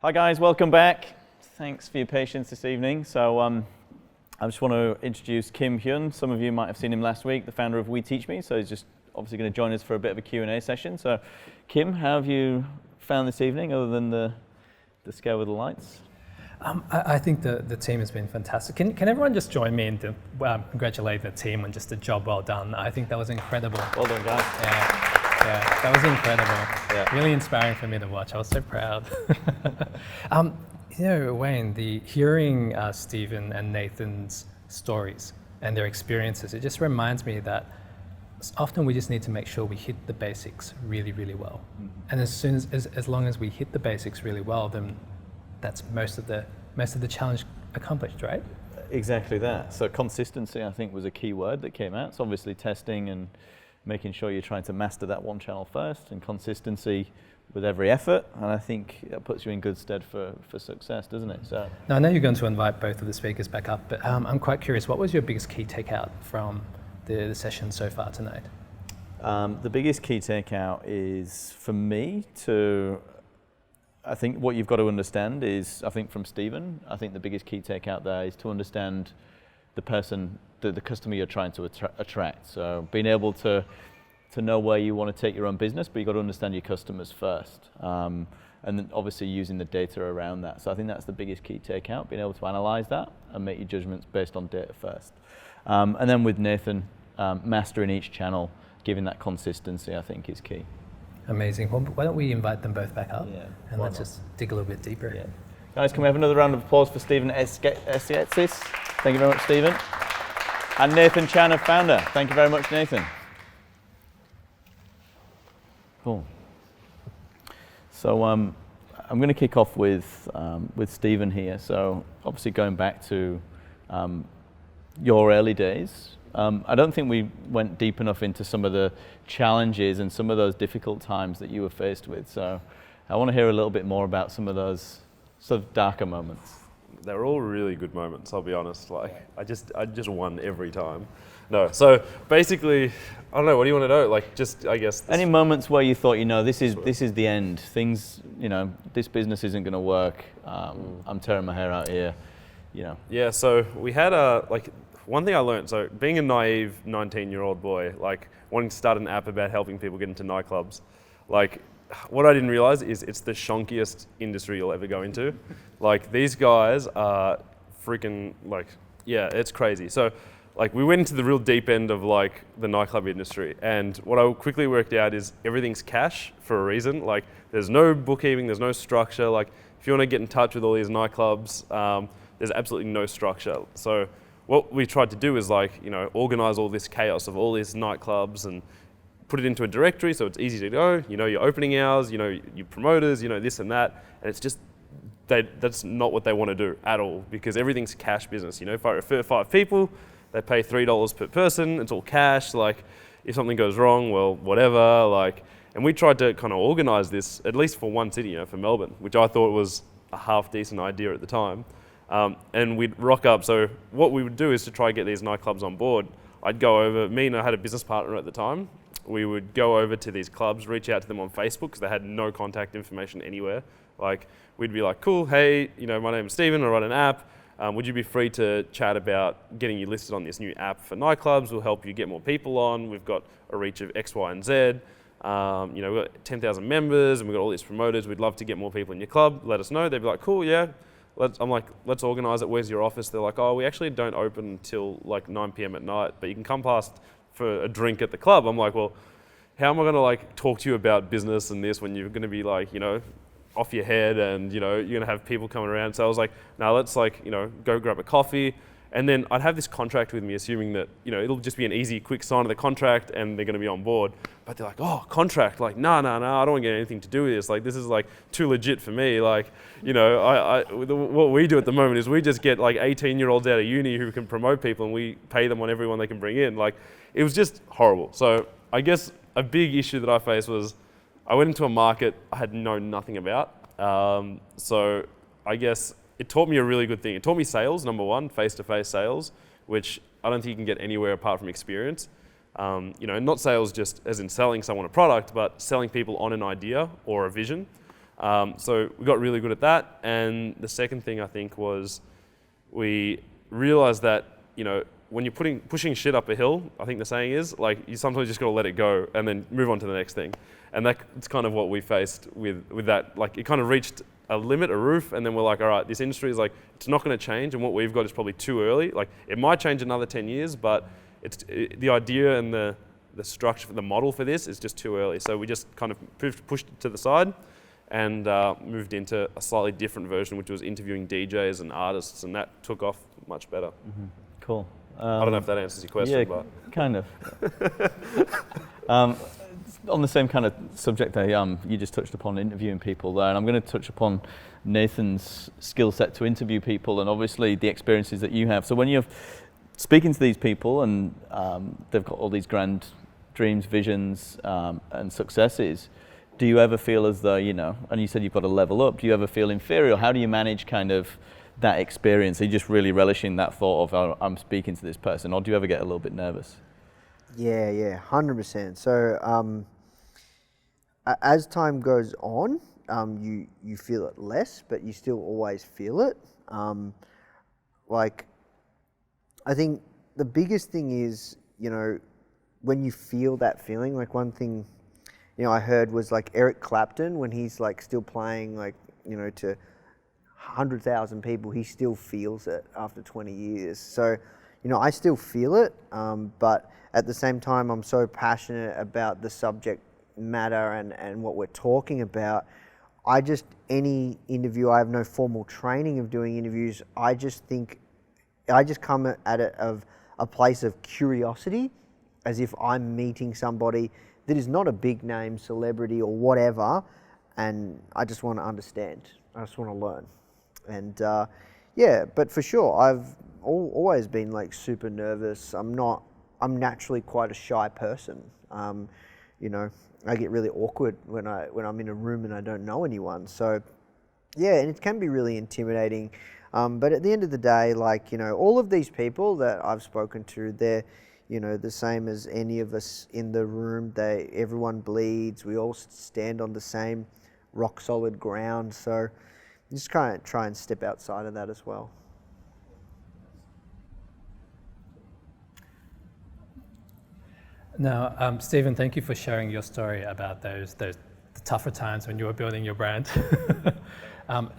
Hi guys, welcome back. Thanks for your patience this evening. So I just want to introduce Kim Hyun. Some of you might have seen him last week, the founder of We Teach Me. So he's just obviously going to join us for a bit of a Q&A session. So Kim, how have you found this evening other than the scare with the lights? I think the team has been fantastic. Can everyone just join me in to congratulate the team on just a job well done? I think that was incredible. Well done, guys. Yeah, that was incredible. Yeah. Really inspiring for me to watch. I was so proud. Wayne, hearing Stephen and Nathan's stories and their experiences, it just reminds me that often we just need to make sure we hit the basics really, really well. Mm-hmm. And as long as we hit the basics really well, then that's most of the challenge accomplished, right? Exactly that. So consistency, I think, was a key word that came out. It's obviously testing and making sure you're trying to master that one channel first, and consistency with every effort. And I think that puts you in good stead for success, doesn't it? So now, I know you're going to invite both of the speakers back up, but I'm quite curious, what was your biggest key takeout from the session so far tonight? The biggest key takeout is, for me, I think what you've got to understand is, I think from Stephen, I think the biggest key takeout there is to understand the person, the customer you're trying to attract. So being able to know where you want to take your own business, but you've got to understand your customers first. And then obviously using the data around that. So I think that's the biggest key takeout, being able to analyze that and make your judgments based on data first. And then with Nathan, mastering each channel, giving that consistency, I think is key. Amazing. Well, why don't we invite them both back up, and let's not? just dig a little bit deeper. Yeah. Guys, can we have another round of applause for Stephen Esketzis? Thank you very much, Stephen. And Nathan Chan of Foundr. Thank you very much, Nathan. Cool. So I'm going to kick off with Stephen here. So obviously going back to your early days, I don't think we went deep enough into some of the challenges and some of those difficult times that you were faced with. So I want to hear a little bit more about some of those sort of darker moments. They're all really good moments, I'll be honest. I just won every time. No, so basically, I don't know, what do you want to know? I guess. Any moments where you thought, this is the end. Things, this business isn't going to work. I'm tearing my hair out here, Yeah, so we had one thing I learned, so being a naive 19-year-old boy, wanting to start an app about helping people get into nightclubs, what I didn't realize is it's the shonkiest industry you'll ever go into. These guys are freaking, it's crazy. So, we went into the real deep end of, the nightclub industry. And what I quickly worked out is everything's cash for a reason. There's no bookkeeping, there's no structure. If you want to get in touch with all these nightclubs, there's absolutely no structure. So what we tried to do is, organize all this chaos of all these nightclubs and put it into a directory so it's easy to go, your opening hours, your promoters, this and that. And it's just, that's not what they want to do at all, because everything's cash business. If I refer 5 people, they pay $3 per person, it's all cash. If something goes wrong, well, whatever. And we tried to kind of organize this, at least for one city, for Melbourne, which I thought was a half decent idea at the time. And we'd rock up. So what we would do is to try and get these nightclubs on board. I'd go over, me and I had a business partner at the time. We would go over to these clubs, reach out to them on Facebook because they had no contact information anywhere. We'd be like, cool, hey, my name's Stephen, I run an app. Would you be free to chat about getting you listed on this new app for nightclubs? We'll help you get more people on. We've got a reach of X, Y, and Z. We've got 10,000 members and we've got all these promoters. We'd love to get more people in your club. Let us know. They'd be like, cool, yeah. I'm like, let's organize it. Where's your office? They're like, oh, we actually don't open until 9 p.m. at night, but you can come past for a drink at the club. I'm like, well, how am I going to talk to you about business and this when you're going to be off your head and you're going to have people coming around? So I was like, no, let's go grab a coffee. And then I'd have this contract with me, assuming that it'll just be an easy, quick sign of the contract and they're going to be on board. But they're like, oh, contract? No, I don't want to get anything to do with this. This is too legit for me. What we do at the moment is we just get 18-year-olds out of uni who can promote people and we pay them on everyone they can bring in. It was just horrible. So I guess a big issue that I faced was I went into a market I had known nothing about. So I guess it taught me a really good thing. It taught me sales, number one, face-to-face sales, which I don't think you can get anywhere apart from experience. Not sales just as in selling someone a product, but selling people on an idea or a vision. So we got really good at that. And the second thing I think was we realized that, when you're pushing shit up a hill, I think the saying is, like, you sometimes just got to let it go and then move on to the next thing. And that's kind of what we faced with that. Like, it kind of reached a limit, a roof, and then we're like, all right, this industry is like, it's not going to change, and what we've got is probably too early. Like, it might change another 10 years, but the idea and the structure, the model for this is just too early. So we just kind of pushed it to the side and moved into a slightly different version, which was interviewing DJs and artists, and that took off much better. Mm-hmm. Cool. I don't know if that answers your question, yeah, but kind of. On the same kind of subject there, you just touched upon interviewing people there, and I'm going to touch upon Nathan's skill set to interview people, and obviously the experiences that you have. So when you're speaking to these people, and they've got all these grand dreams, visions, and successes, do you ever feel as though, and you said you've got to level up, do you ever feel inferior? How do you manage kind of that experience? Are you just really relishing that thought of, oh, I'm speaking to this person, or do you ever get a little bit nervous? Yeah, 100%. So as time goes on, you feel it less, but you still always feel it. I think the biggest thing is, when you feel that feeling, like one thing, I heard was like Eric Clapton, when he's like still playing, like, to 100,000 people, he still feels it after 20 years. So, I still feel it, but at the same time, I'm so passionate about the subject matter and what we're talking about. Any interview, I have no formal training of doing interviews. I just come at it of a place of curiosity, as if I'm meeting somebody that is not a big name celebrity or whatever, and I just want to understand. I just want to learn. And but for sure, I've always been like super nervous. I'm naturally quite a shy person. I get really awkward when I'm in a room and I don't know anyone. So yeah, and it can be really intimidating. But at the end of the day, all of these people that I've spoken to, they're, the same as any of us in the room. Everyone bleeds. We all stand on the same rock solid ground. So just kind of try and step outside of that as well. Now, Stephen, thank you for sharing your story about those the tougher times when you were building your brand.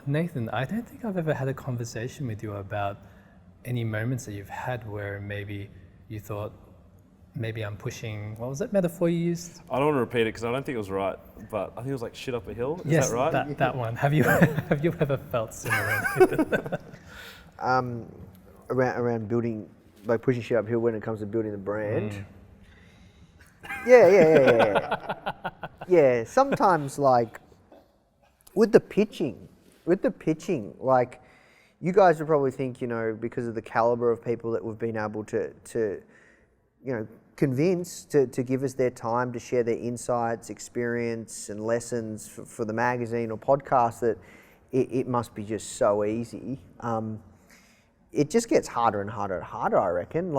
Nathan, I don't think I've ever had a conversation with you about any moments that you've had where maybe you thought, maybe I'm pushing, what was that metaphor you used? I don't want to repeat it because I don't think it was right, but I think it was like shit up a hill. Is yes, that right? Yes, that one. Have you ever felt similar? Around building, like pushing shit uphill when it comes to building the brand. Yeah. Yeah, sometimes like with the pitching, like you guys would probably think, because of the caliber of people that we've been able to convince to give us their time to share their insights, experience and lessons for the magazine or podcast, that it must be just so easy. It just gets harder and harder, I reckon.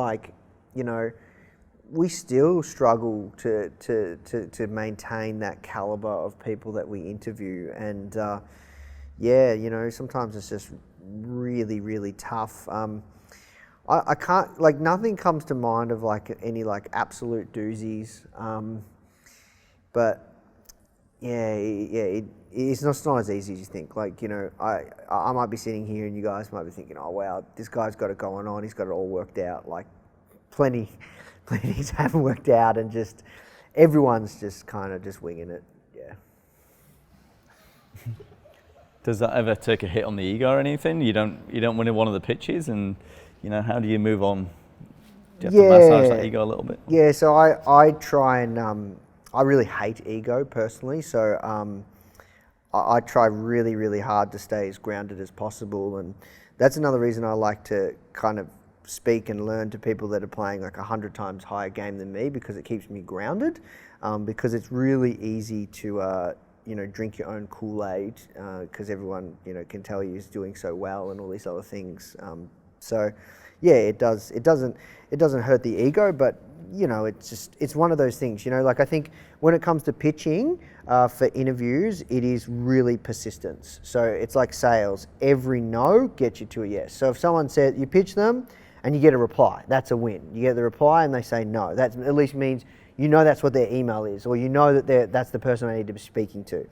We still struggle to maintain that caliber of people that we interview, and sometimes it's just really, really tough. I can't, nothing comes to mind of any absolute doozies, but it's not as easy as you think. I might be sitting here and you guys might be thinking, oh wow, this guy's got it going on, he's got it all worked out. Plenty things haven't worked out, and just everyone's just kind of just winging it. Yeah. Does that ever take a hit on the ego or anything? You don't win one of the pitches, and how do you move on? Do you have to massage that ego a little bit? Yeah, so I try and I really hate ego personally, so I try really, really hard to stay as grounded as possible, and that's another reason I like to kind of speak and learn to people that are playing 100 times higher game than me, because it keeps me grounded, because it's really easy to drink your own Kool-Aid, because everyone can tell you is doing so well and all these other things. So yeah, it doesn't hurt the ego, but it's one of those things. I think when it comes to pitching, for interviews, it is really persistence. So it's like sales. Every no gets you to a yes. So if someone said, you pitch them and you get a reply, that's a win. You get the reply and they say no. That at least means you know that's what their email is, or you know that that's the person I need to be speaking to.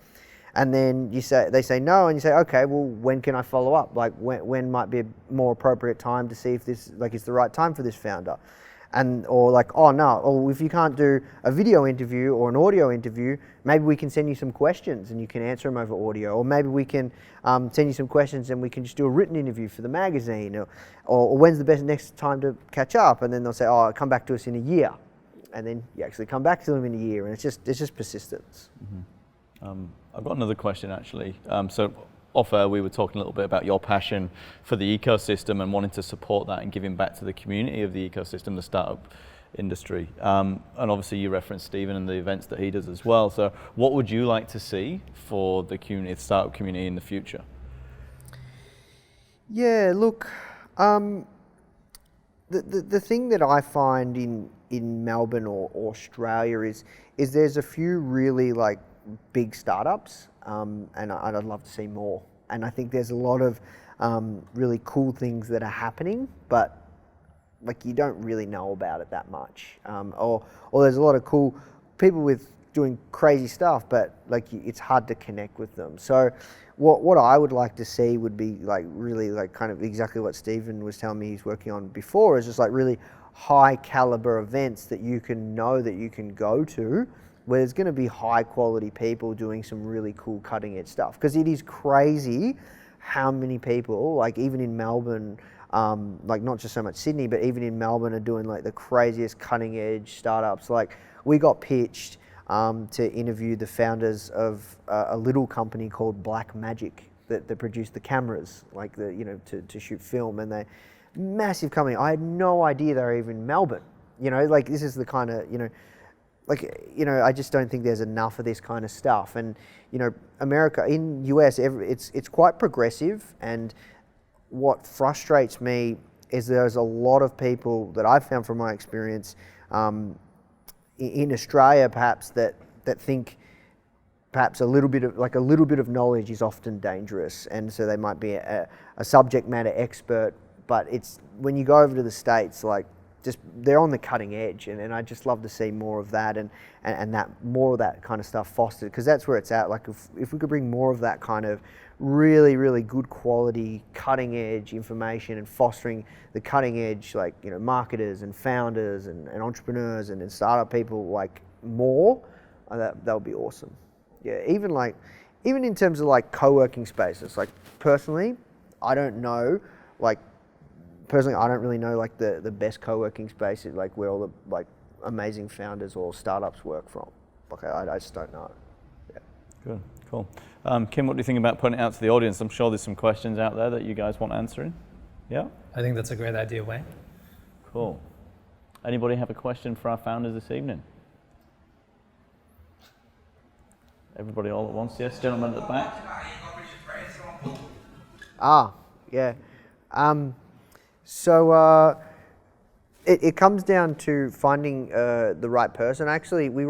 And then they say no, and you say, okay, well, when can I follow up? Like when might be a more appropriate time to see if this is the right time for this founder? Or like, oh no, or if you can't do a video interview or an audio interview, maybe we can send you some questions and you can answer them over audio. Or maybe we can send you some questions and we can just do a written interview for the magazine. Or when's the next time to catch up? And then they'll say, oh, come back to us in a year. And then you actually come back to them in a year, and it's just persistence. Mm-hmm. I've got another question actually. So off air, we were talking a little bit about your passion for the ecosystem and wanting to support that and giving back to the community of the ecosystem, the startup industry. And obviously you referenced Stephen and the events that he does as well. So what would you like to see for the community, the startup community in the future? Yeah, look, the thing that I find in Melbourne or Australia is there's a few really like big startups, and I'd love to see more. And I think there's a lot of really cool things that are happening, but like you don't really know about it that much. Or there's a lot of cool people with doing crazy stuff, but like it's hard to connect with them. So what I would like to see would be like really like kind of exactly what Stephen was telling me he's working on before, is just like really high caliber events that you can know that you can go to, where there's going to be high quality people doing some really cool cutting edge stuff. Because it is crazy how many people, like even in Melbourne, like not just so much Sydney, but even in Melbourne, are doing like the craziest cutting edge startups. Like we got pitched to interview the founders of a little company called Black Magic that produced the cameras, like to shoot film, and they massive company. I had no idea they were even in Melbourne. Like this is the kind of I just don't think there's enough of this kind of stuff. And America, in US, it's quite progressive. And what frustrates me is there's a lot of people that I've found from my experience in Australia, perhaps that think perhaps a little bit of knowledge is often dangerous, and so they might be a subject matter expert. But it's when you go over to the States, like just they're on the cutting edge, and I just love to see more of that and that more of that kind of stuff fostered, because that's where it's at. Like if we could bring more of that kind of really, really good quality cutting edge information and fostering the cutting edge, like marketers and founders and entrepreneurs and startup people, like more, that would be awesome. Yeah, even in terms of like co-working spaces, like personally, I don't really know like the best co-working space, like where all the like amazing founders or startups work from. Like I just don't know. Yeah. Good, cool. Kim, what do you think about putting it out to the audience? I'm sure there's some questions out there that you guys want answering. Yeah? I think that's a great idea, Wayne. Cool. Anybody have a question for our founders this evening? Everybody all at once? Yes, gentleman at the back. Yeah. So it comes down to finding the right person. Actually, we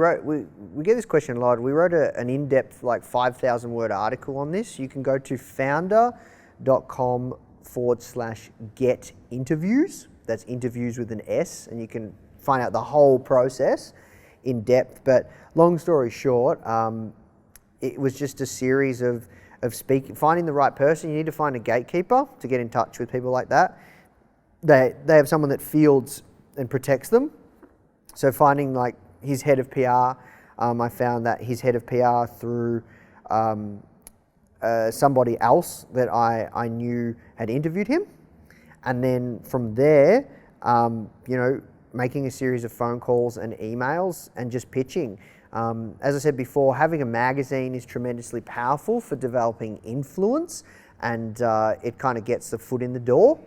get this question a lot. We wrote an in-depth, like 5,000 word article on this. You can go to foundr.com/get interviews. That's interviews with an S, and you can find out the whole process in depth. But long story short, it was just a series of finding the right person. You need to find a gatekeeper to get in touch with people like that. They have someone that fields and protects them. So finding like his head of PR, I found that his head of PR through somebody else that I knew had interviewed him. And then from there, making a series of phone calls and emails and just pitching. As I said before, having a magazine is tremendously powerful for developing influence, and it kind of gets the foot in the door.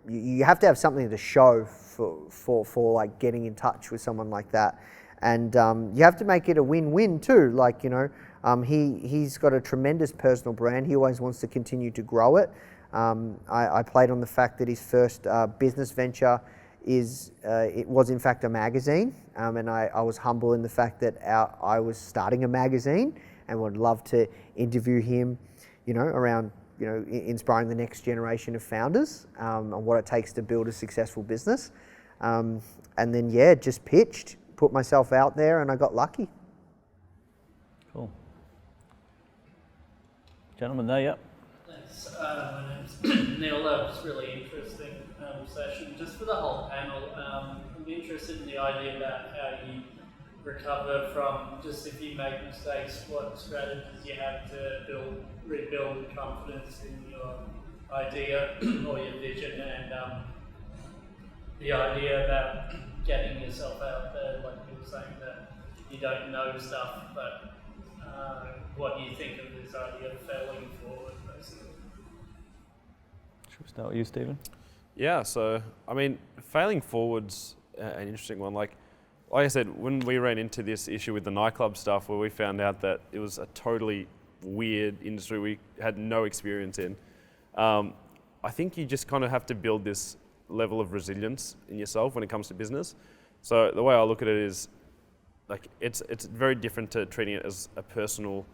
You have to have something to show for like getting in touch with someone like that, and you have to make it a win-win too. Like he's got a tremendous personal brand. He always wants to continue to grow it. I played on the fact that his first business venture is it was in fact a magazine, and I was humble in the fact that I was starting a magazine and would love to interview him, around inspiring the next generation of founders on what it takes to build a successful business. And then just pitched, put myself out there, and I got lucky. Cool. Gentlemen there, yep. Thanks. My name's Neil. That was really interesting session. Just for the whole panel, I'm interested in the idea about how you recover from, just if you make mistakes, what strategies you have to rebuild confidence in your idea or your vision, and the idea about getting yourself out there, like you were saying that you don't know stuff, but what do you think of this idea of failing forward, basically? Should we start with you, Stephen? Yeah, so I mean, failing forward's an interesting one. Like I said, when we ran into this issue with the nightclub stuff, where we found out that it was a totally weird industry we had no experience in, I think you just kind of have to build this level of resilience in yourself when it comes to business. So the way I look at it is, like, it's very different to treating it as a personal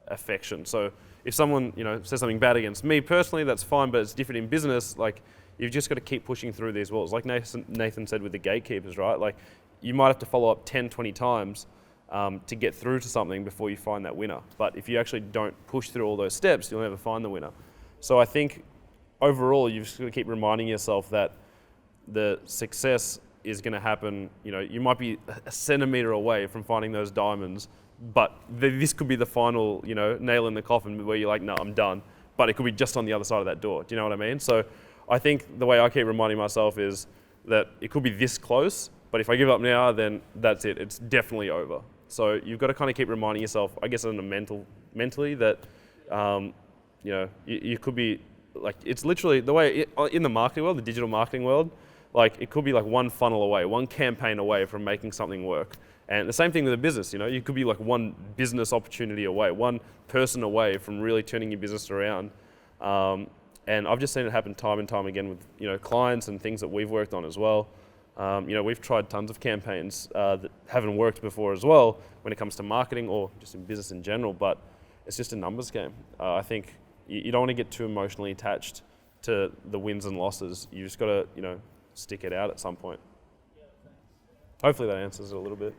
affection. So if someone says something bad against me personally, that's fine, but it's different in business. Like, you've just got to keep pushing through these walls. Like Nathan said with the gatekeepers, right? Like, you might have to follow up 10, 20 times to get through to something before you find that winner. But if you actually don't push through all those steps, you'll never find the winner. So I think overall, you've just got to keep reminding yourself that the success is going to happen. You might be a centimeter away from finding those diamonds, but this could be the final, nail in the coffin where you're like, no, I'm done. But it could be just on the other side of that door. Do you know what I mean? So I think the way I keep reminding myself is that it could be this close, but if I give up now, then that's it. It's definitely over. So you've got to kind of keep reminding yourself, I guess, mentally that, you could be like, it's literally the way in the marketing world, the digital marketing world, like, it could be like one funnel away, one campaign away from making something work. And the same thing with a business, you could be like one business opportunity away, one person away from really turning your business around. And I've just seen it happen time and time again with, clients and things that we've worked on as well. We've tried tons of campaigns that haven't worked before as well when it comes to marketing or just in business in general, but it's just a numbers game. I think you don't want to get too emotionally attached to the wins and losses. You just got to, stick it out at some point. Hopefully that answers it a little bit.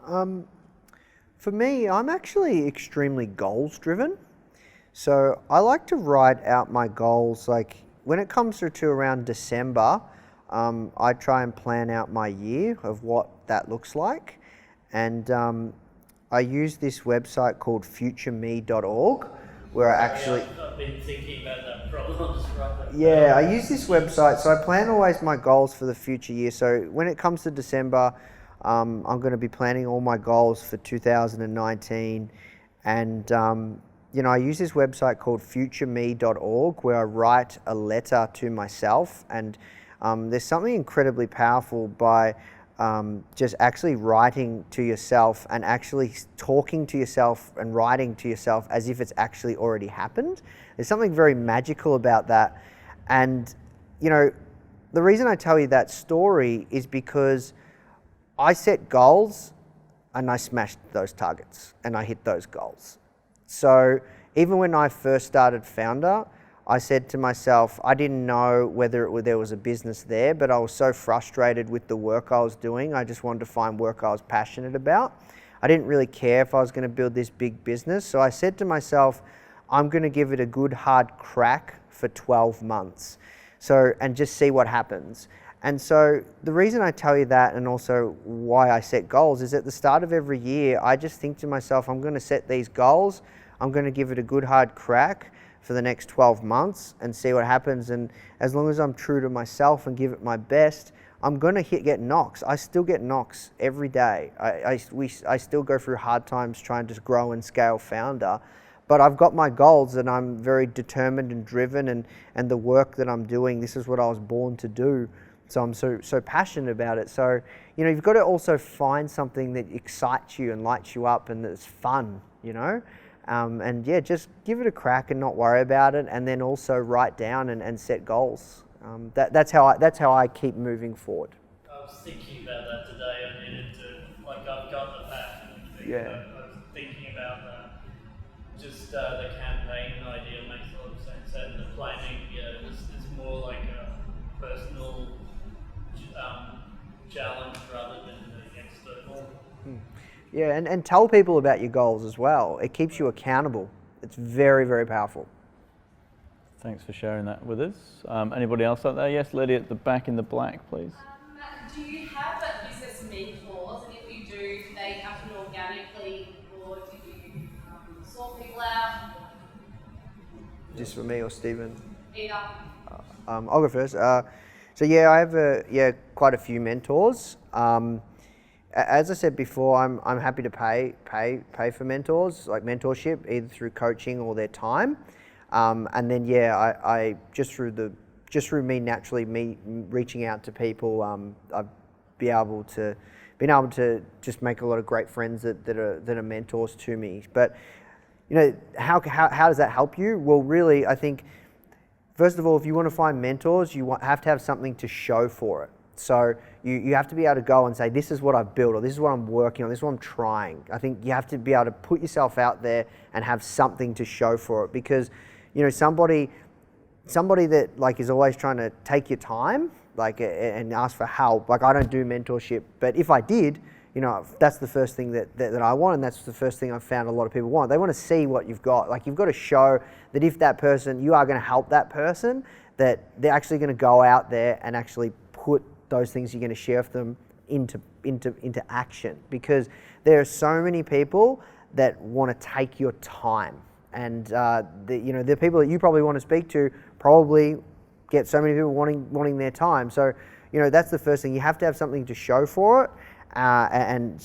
For me, I'm actually extremely goals driven. So I like to write out my goals. Like, when it comes to around December, I try and plan out my year of what that looks like. And I use this website called futureme.org, where I actually... I've been thinking about that problem. Yeah, I use this website. So I plan always my goals for the future year. So when it comes to December, I'm going to be planning all my goals for 2019. And, I use this website called futureme.org, where I write a letter to myself. And there's something incredibly powerful by just actually writing to yourself and actually talking to yourself and writing to yourself as if it's actually already happened. There's something very magical about that. And, the reason I tell you that story is because I set goals and I smashed those targets and I hit those goals. So even when I first started Foundr, I said to myself, I didn't know whether there was a business there, but I was so frustrated with the work I was doing. I just wanted to find work I was passionate about. I didn't really care if I was going to build this big business. So I said to myself, I'm going to give it a good hard crack for 12 months. And just see what happens. And so the reason I tell you that, and also why I set goals, is at the start of every year, I just think to myself, I'm going to set these goals. I'm going to give it a good hard crack for the next 12 months and see what happens. And as long as I'm true to myself and give it my best, I'm going to get knocks. I still get knocks every day. I still go through hard times trying to grow and scale Foundr. But I've got my goals and I'm very determined and driven, and the work that I'm doing, this is what I was born to do. So I'm so passionate about it. So, you've got to also find something that excites you and lights you up and that's fun, just give it a crack and not worry about it, and then also write down and set goals. That's how I keep moving forward. I was thinking about that today. I needed to, like, I've got the passion and things, Yeah. but I was thinking about just the campaign idea makes a lot of sense, and the planning, is more like a personal challenge rather than the external. Yeah, and tell people about your goals as well. It keeps you accountable. It's very, very powerful. Thanks for sharing that with us. Anybody else out there? Yes, lady at the back in the black, please. Do you have business mentors? And if you do they happen organically, or do you sort people out? Just for me or Stephen? Either. I'll go first. So yeah, I have quite a few mentors. As I said before, I'm happy to pay for mentors, like mentorship, either through coaching or their time. And then I just through me naturally reaching out to people, I've been able to just make a lot of great friends that are mentors to me. But how does that help you? Well, really, I think first of all, if you want to find mentors, you have to have something to show for it. So you have to be able to go and say, this is what I've built, or this is what I'm working on, this is what I'm trying. I think you have to be able to put yourself out there and have something to show for it, because somebody that like is always trying to take your time, like, and ask for help. Like, I don't do mentorship, but if I did, that's the first thing that I want, and that's the first thing I've found a lot of people want. They want to see what you've got. Like, you've got to show that if that person, you are going to help that person, that they're actually going to go out there and actually put those things you're going to share with them into action. Because there are so many people that want to take your time, and the people that you probably want to speak to probably get so many people wanting their time. So that's the first thing. You have to have something to show for it, and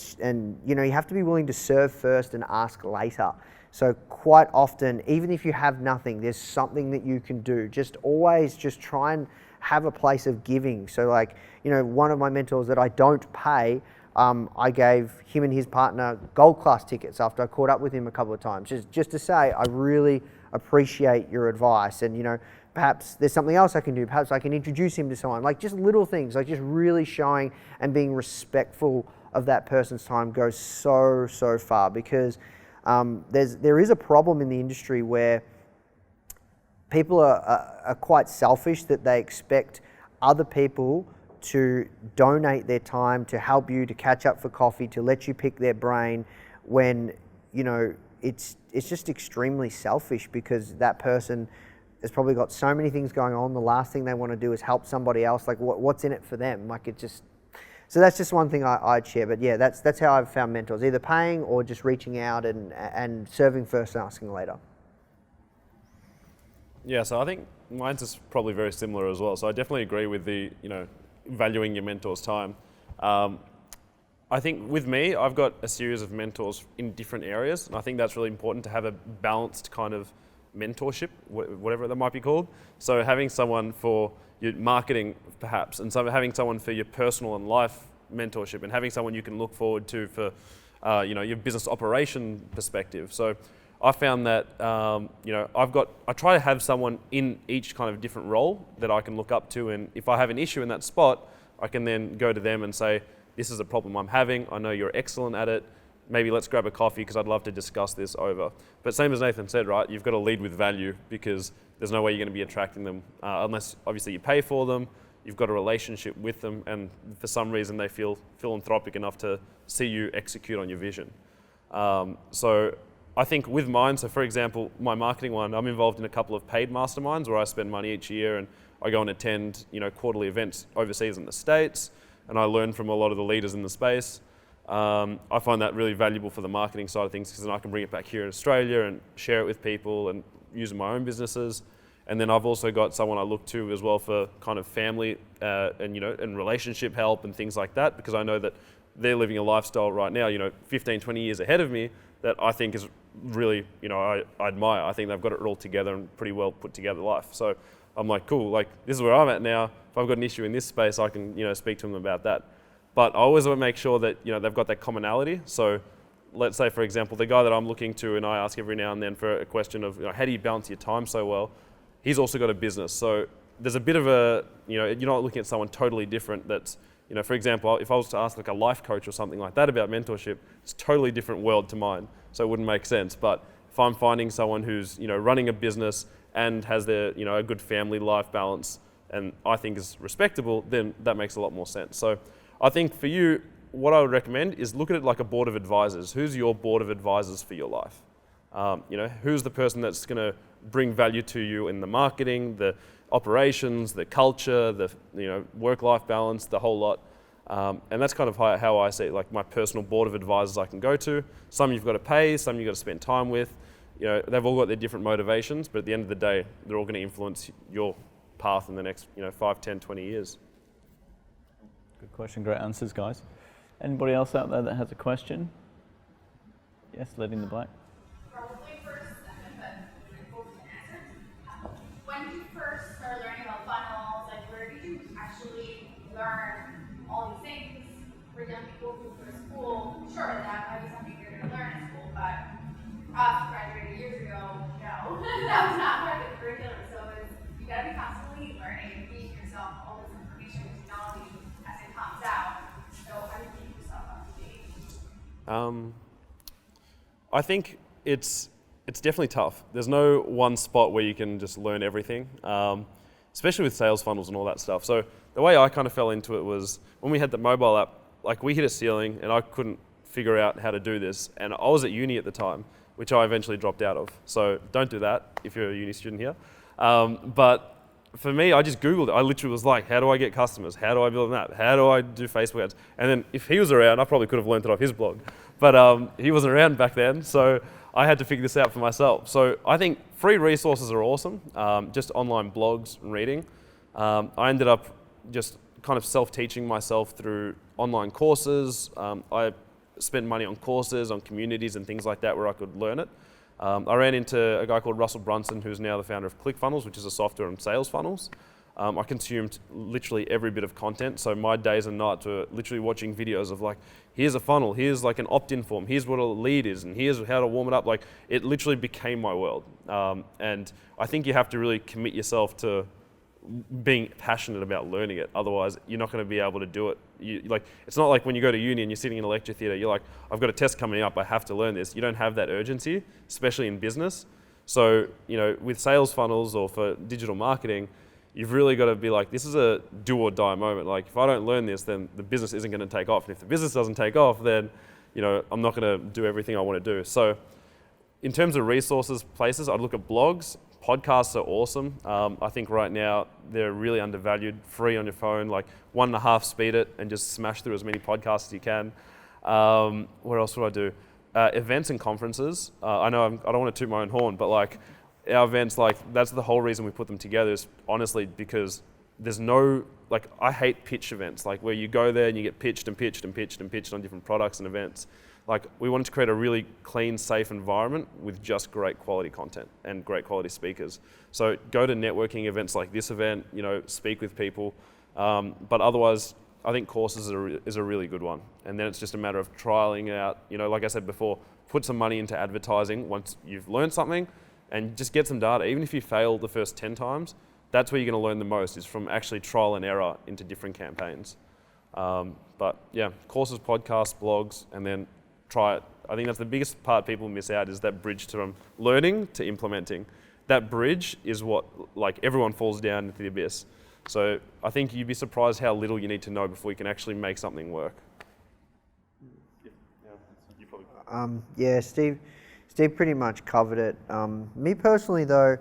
you have to be willing to serve first and ask later. So quite often, even if you have nothing, there's something that you can do. Just always just try and have a place of giving. So like, one of my mentors that I don't pay, I gave him and his partner gold class tickets after I caught up with him a couple of times, just to say, I really appreciate your advice, and perhaps there's something else I can do. Perhaps I can introduce him to someone. Like, just little things, like just really showing and being respectful of that person's time goes so far, because there is a problem in the industry where people are quite selfish, that they expect other people to donate their time, to help you, to catch up for coffee, to let you pick their brain, when it's just extremely selfish, because that person has probably got so many things going on. The last thing they want to do is help somebody else. Like, what's in it for them? Like, so that's just one thing I'd share. But yeah, that's how I've found mentors, either paying or just reaching out and serving first and asking later. Yeah, so I think mine's is probably very similar as well. So I definitely agree with the, valuing your mentor's time. I think with me, I've got a series of mentors in different areas, and I think that's really important to have a balanced kind of mentorship, whatever that might be called. So having someone for your marketing, perhaps, and having someone for your personal and life mentorship, and having someone you can look forward to for, your business operation perspective. So I found that, I try to have someone in each kind of different role that I can look up to, and if I have an issue in that spot, I can then go to them and say, this is a problem I'm having, I know you're excellent at it, maybe let's grab a coffee because I'd love to discuss this over. But same as Nathan said, right, you've got to lead with value, because there's no way you're going to be attracting them unless obviously you pay for them, you've got a relationship with them, and for some reason they feel philanthropic enough to see you execute on your vision. So I think with mine, so for example, my marketing one, I'm involved in a couple of paid masterminds where I spend money each year, and I go and attend, quarterly events overseas in the States, and I learn from a lot of the leaders in the space. I find that really valuable for the marketing side of things, because then I can bring it back here in Australia and share it with people and use in my own businesses. And then I've also got someone I look to as well for kind of family and relationship help and things like that, because I know that they're living a lifestyle right now, 15, 20 years ahead of me, that I think is really, I admire. I think they've got it all together and pretty well put together life. So I'm like, cool, like this is where I'm at now. If I've got an issue in this space, I can, speak to them about that. But I always want to make sure that, they've got that commonality. So let's say, for example, the guy that I'm looking to and I ask every now and then for a question of, how do you balance your time so well? He's also got a business. So there's a bit of a, you're not looking at someone totally different that's, for example, if I was to ask like a life coach or something like that about mentorship, it's a totally different world to mine, so it wouldn't make sense. But if I'm finding someone who's, running a business and has their, a good family life balance and I think is respectable, then that makes a lot more sense. So I think for you, what I would recommend is look at it like a board of advisors. Who's your board of advisors for your life? Who's the person that's going to bring value to you in the marketing, the operations, the culture, the work-life balance, the whole lot. And that's kind of how I see it, like my personal board of advisors I can go to. Some you've got to pay, some you've got to spend time with. They've all got their different motivations, but at the end of the day, they're all going to influence your path in the next 5, 10, 20 years. Good question, great answers, guys. Anybody else out there that has a question? Yes, lady in the black. Probably for a second, but both can answer. When did you first start learning about funnels, like where did you actually learn all these things? For young people who go to school, sure, that might be something you're going to learn in school, but us graduated years ago, no, that was not part of the curriculum. So you got to be constantly learning and feeding yourself all this information and technology as it comes out. So how do you keep yourself up to date? I think it's definitely tough. There's no one spot where you can just learn everything, especially with sales funnels and all that stuff. So the way I kind of fell into it was when we had the mobile app, like we hit a ceiling and I couldn't figure out how to do this. And I was at uni at the time, which I eventually dropped out of. So don't do that if you're a uni student here. But for me, I just Googled it. I literally was like, how do I get customers? How do I build an app? How do I do Facebook ads? And then if he was around, I probably could have learned it off his blog. But he wasn't around back then, so I had to figure this out for myself. So I think free resources are awesome, just online blogs and reading. I ended up just kind of self-teaching myself through online courses. I spent money on courses, on communities and things like that where I could learn it. I ran into a guy called Richard Branson, who's now the founder of ClickFunnels, which is a software and sales funnels. I consumed literally every bit of content. So my days and nights were literally watching videos of like, here's a funnel, here's like an opt-in form, here's what a lead is, and here's how to warm it up. Like it literally became my world. And I think you have to really commit yourself to being passionate about learning it. Otherwise, you're not going to be able to do it. It's not like when you go to uni and you're sitting in a lecture theatre, you're like, I've got a test coming up, I have to learn this. You don't have that urgency, especially in business. So, with sales funnels or for digital marketing, you've really got to be like, this is a do or die moment. Like if I don't learn this, then the business isn't going to take off. And if the business doesn't take off, then, I'm not going to do everything I want to do. So in terms of resources, places, I'd look at blogs. Podcasts are awesome. I think right now they're really undervalued, free on your phone, like 1.5 speed it and just smash through as many podcasts as you can. What else would I do? Events and conferences. I know I don't want to toot my own horn, but like our events, like that's the whole reason we put them together is honestly because there's no, like I hate pitch events, like where you go there and you get pitched and pitched and pitched and pitched on different products and events. Like we wanted to create a really clean, safe environment with just great quality content and great quality speakers. So go to networking events like this event, speak with people. But otherwise, I think courses is a really good one. And then it's just a matter of trialing it out. Like I said before, put some money into advertising once you've learned something and just get some data. Even if you fail the first 10 times, that's where you're going to learn the most is from actually trial and error into different campaigns. But yeah, courses, podcasts, blogs, and then try it. I think that's the biggest part people miss out is that bridge from learning to implementing. That bridge is what, like everyone falls down into the abyss. So I think you'd be surprised how little you need to know before you can actually make something work. Yeah, Steve pretty much covered it. Me personally though,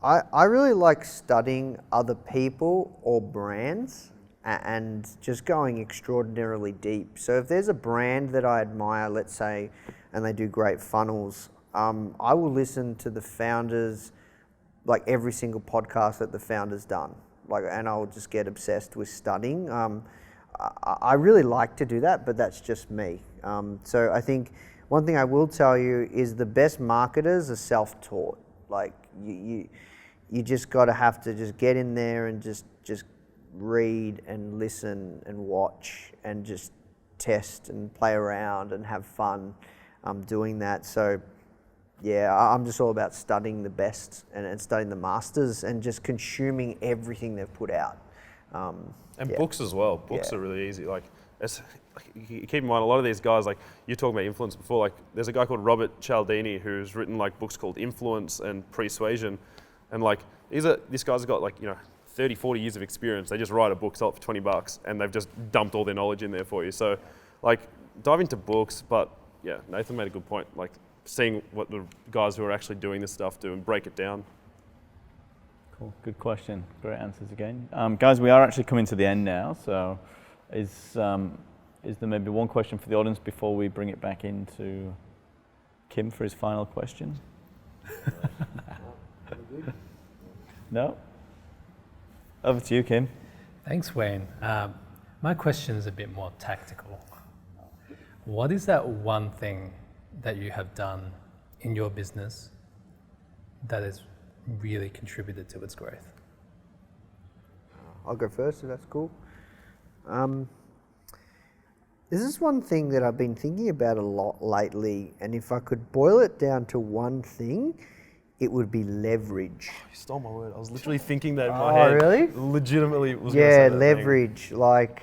I really like studying other people or brands and just going extraordinarily deep. So if there's a brand that I admire, let's say, and they do great funnels, I will listen to the founders, like every single podcast that the founder's done. And I'll just get obsessed with studying. I really like to do that, but that's just me. So I think one thing I will tell you is the best marketers are self-taught. Like you just got to have to just get in there and just read and listen and watch and just test and play around and have fun doing that. So I'm just all about studying the best and studying the masters and just consuming everything they've put out. And books as well. Books are really easy. Like, you keep in mind, a lot of these guys, like you talked about influence before, like there's a guy called Robert Cialdini who's written like books called Influence and Persuasion. And like, this guy's got like, 30, 40 years of experience. They just write a book, sell it for $20, and they've just dumped all their knowledge in there for you. So like, dive into books, but yeah, Nathan made a good point. Like, seeing what the guys who are actually doing this stuff do and break it down. Cool, good question. Great answers again. Guys, we are actually coming to the end now, so is there maybe one question for the audience before we bring it back into Kim for his final question? No? Over to you, Kim. Thanks, Wayne. My question is a bit more tactical. What is that one thing that you have done in your business that has really contributed to its growth? I'll go first if that's cool. This is one thing that I've been thinking about a lot lately, and if I could boil it down to one thing, it would be leverage. You stole my word. I was literally thinking that in my head. Oh, really? Legitimately was going to say Yeah, that leverage. Like,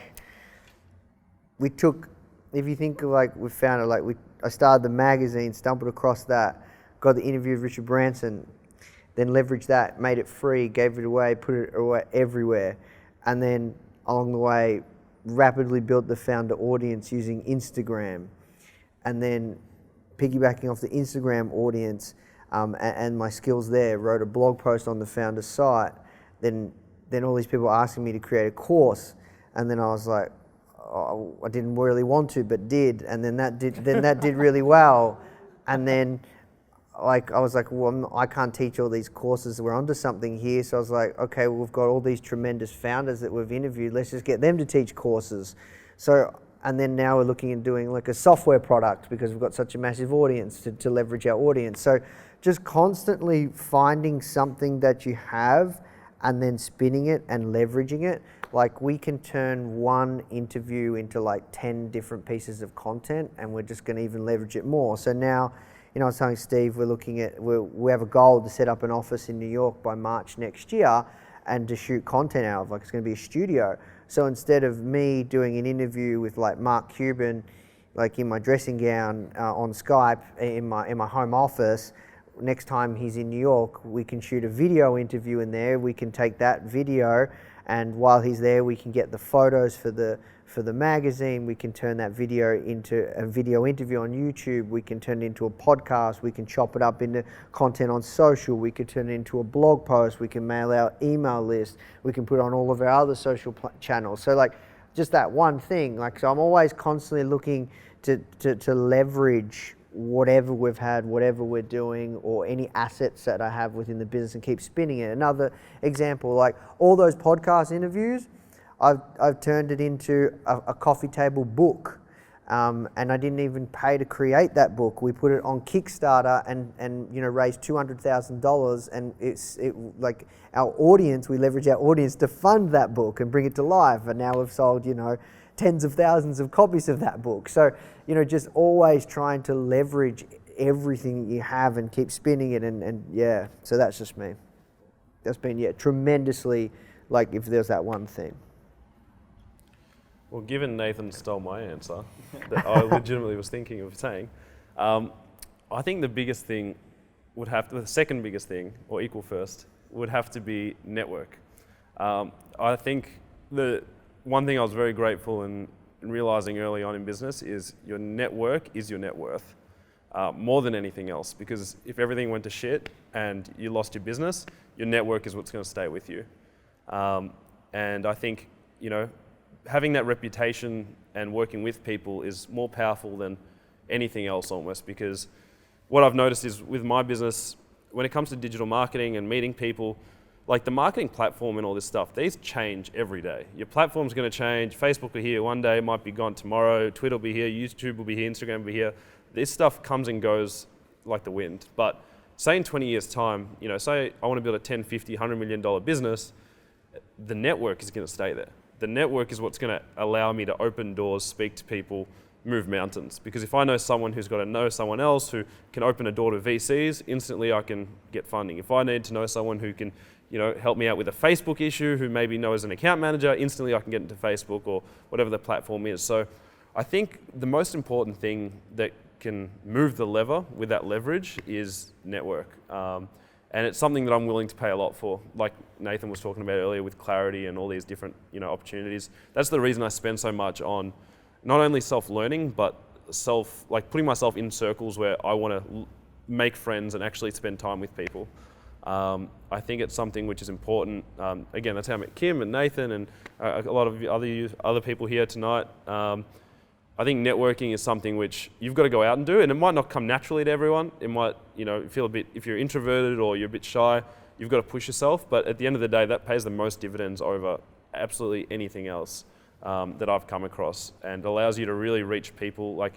we took, if you think like we found it, like I started the magazine, stumbled across that, got the interview with Richard Branson, then leveraged that, made it free, gave it away, put it away everywhere, and then along the way, rapidly built the Foundr audience using Instagram, and then piggybacking off the Instagram audience and my skills there, wrote a blog post on the Foundr site, then all these people asking me to create a course, and then I was like, oh, I didn't really want to, but did, and then that did really well, and then like I was like, well, I can't teach all these courses. We're onto something here. So I was like, okay, well, we've got all these tremendous founders that we've interviewed. Let's just get them to teach courses. So, and then now we're looking at doing like a software product because we've got such a massive audience to leverage our audience. So just constantly finding something that you have and then spinning it and leveraging it. Like, we can turn one interview into like 10 different pieces of content, and we're just going to even leverage it more. So now, I was telling Steve, we have a goal to set up an office in New York by March next year and to shoot content out of, like, it's going to be a studio. So instead of me doing an interview with like Mark Cuban, like in my dressing gown on Skype in my home office, next time he's in New York, we can shoot a video interview in there. We can take that video, and while he's there, we can get the photos for the magazine. We can turn that video into a video interview on YouTube. We can turn it into a podcast. We can chop it up into content on social. We could turn it into a blog post. We can mail our email list. We can put it on all of our other social channels. So like, just that one thing. Like, so I'm always constantly looking to leverage whatever we've had, whatever we're doing, or any assets that I have within the business and keep spinning it. Another example, like all those podcast interviews, I've turned it into a coffee table book, and I didn't even pay to create that book. We put it on Kickstarter and raised $200,000, and like our audience, we leverage our audience to fund that book and bring it to life. And now we've sold tens of thousands of copies of that book. So just always trying to leverage everything that you have and keep spinning it, and yeah. So that's just me. That's been tremendously, like, if there's that one thing. Well, given Nathan stole my answer, that I legitimately was thinking of saying, I think the biggest thing the second biggest thing, or equal first, would have to be network. I think the one thing I was very grateful in realizing early on in business is your network is your net worth, more than anything else. Because if everything went to shit and you lost your business, your network is what's going to stay with you. And I think, having that reputation and working with people is more powerful than anything else almost, because what I've noticed is with my business, when it comes to digital marketing and meeting people, like the marketing platform and all this stuff, these change every day. Your platform's going to change. Facebook will be here one day, it might be gone tomorrow. Twitter will be here, YouTube will be here, Instagram will be here. This stuff comes and goes like the wind. But say in 20 years' time, say I want to build a $10, $50, $100 million business, the network is going to stay there. The network is what's going to allow me to open doors, speak to people, move mountains. Because if I know someone who's got to know someone else who can open a door to VCs, instantly I can get funding. If I need to know someone who can, help me out with a Facebook issue, who maybe knows an account manager, instantly I can get into Facebook or whatever the platform is. So I think the most important thing that can move the lever with that leverage is network. And it's something that I'm willing to pay a lot for. Like Nathan was talking about earlier with clarity and all these different opportunities. That's the reason I spend so much on not only self-learning, but putting myself in circles where I want to make friends and actually spend time with people. I think it's something which is important. Again, that's how I met Kim and Nathan and a lot of other people here tonight. I think networking is something which you've got to go out and do, and it might not come naturally to everyone. It might, feel a bit, if you're introverted or you're a bit shy, you've got to push yourself. But at the end of the day, that pays the most dividends over absolutely anything else that I've come across, and allows you to really reach people. Like,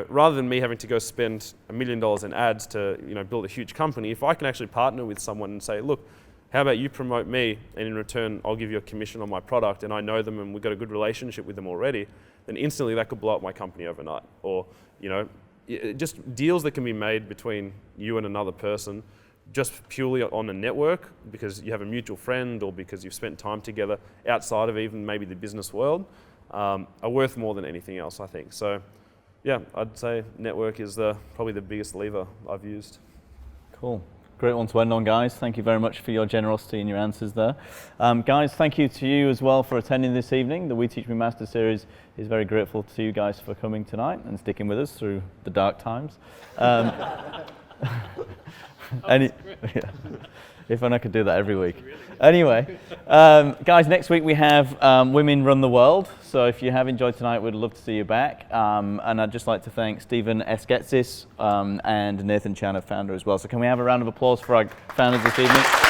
rather than me having to go spend $1 million in ads to, build a huge company, if I can actually partner with someone and say, look, how about you promote me, and in return, I'll give you a commission on my product, and I know them and we've got a good relationship with them already, then instantly that could blow up my company overnight. Or, just deals that can be made between you and another person, just purely on a network, because you have a mutual friend or because you've spent time together outside of even maybe the business world, are worth more than anything else, I think. So, yeah, I'd say network is probably the biggest lever I've used. Cool. Great one to end on, guys. Thank you very much for your generosity and your answers there. Guys, thank you to you as well for attending this evening. The We Teach Me Master series is very grateful to you guys for coming tonight and sticking with us through the dark times. If only I could do that every week. Anyway, guys, next week we have Women Run the World. So if you have enjoyed tonight, we'd love to see you back. And I'd just like to thank Stephen Esketzis and Nathan Chan of Foundr as well. So can we have a round of applause for our founders this evening?